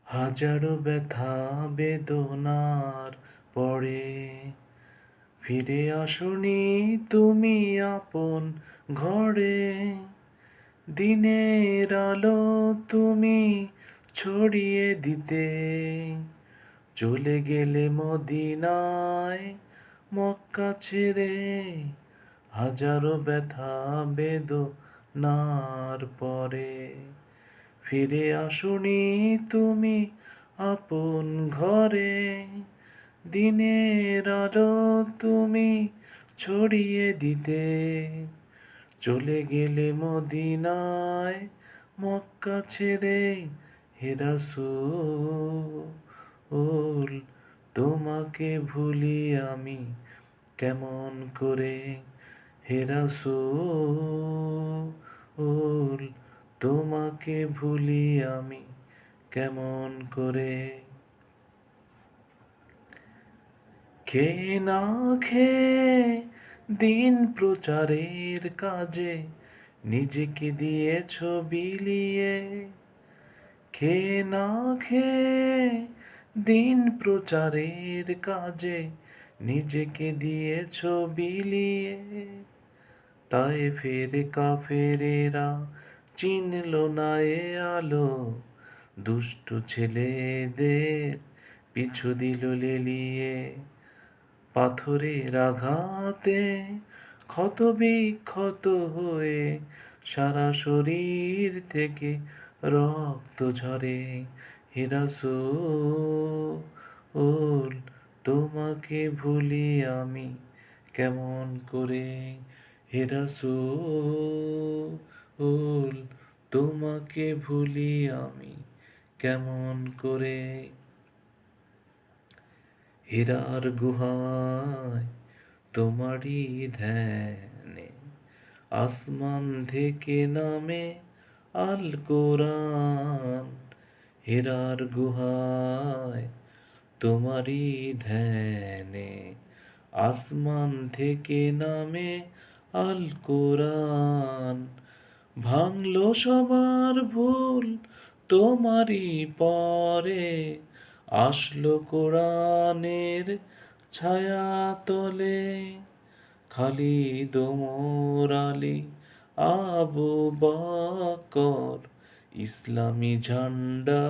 হাজারো ব্যথা বেদনার পরে ফিরে আসনি তুমি আপন ঘরে। দিনের আলো তুমি ছড়িয়ে দিতে চলে গেলে মদিনায় মক্কা ছেড়ে। হাজারো ব্যথা বেদনার পরে ফিরে আসনি তুমি আপন ঘরে। দিনের আলো তুমি ছড়িয়ে দিতে চলে গেলে মদিনায় মক্কা ছেড়ে। হে রাসূল তোমাকে ভুলি আমি কেমন করে। হে রাসূল তোমাকে ভুলি আমি কেমন করে। খেয়ে না খেয়ে দিন প্রচারের কাজে নিজেকে দিয়েছ বিলিয়ে। খেয়ে না খেয়ে দিন প্রচারের কাজে নিজেকে দিয়েছ বিলিয়ে। তায়েফের কাফেরেরা চিনল না এ আলো, দুষ্ট ছেলেদের পিছু দিল লেলিয়ে। পাথরের আঘাতে ক্ষত বিক্ষত হয়ে সারা শরীর থেকে রক্ত ঝরে। হে রাসূল তোমাকে ভুলি আমি কেমন করে। হে রাসূল তোমাকে ভুলি আমি কেমন করে। হীরার গুহায় তোমারই ধ্যানে আসমান থেকে নামে আল কোরআন। হীরার গুহায় তোমারই ধ্যানে আসমান থেকে নামে আল কোরআন। ভাঙলো সবার ভুল তোমারই পরে, আসলো কোরআনের ছায়া তলে। খালিদ ওমর আলী আবু বকর ইসলামী ঝান্ডা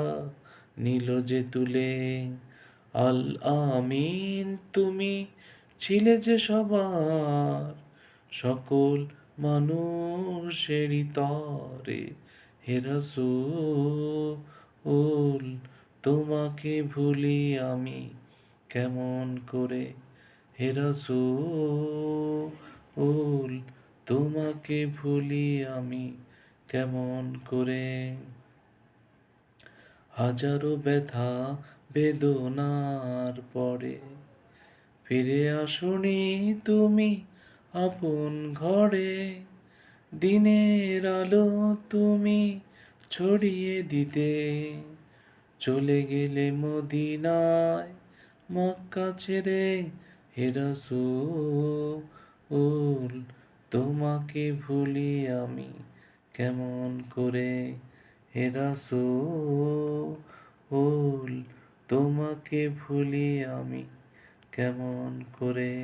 নিল যে তুলে। আল আমিন তুমি ছিলে যে সবার সকল মানুষেরই তরে। হে রাসূল তোমাকে ভুলি আমি কেমন করে। হে রাসূল তোমাকে ভুলি আমি কেমন করে। হাজারো ব্যথা বেদনার পরে ফিরে আসনি তুমি আপন ঘরে। দিনের আলো তুমি ছড়িয়ে দিতে চলে গেলে মদিনায় মক্কা ছেড়ে। হে রাসূল তোমাকে ভুলি আমি কেমন করে। হে রাসূল তোমাকে ভুলি আমি কেমন করে।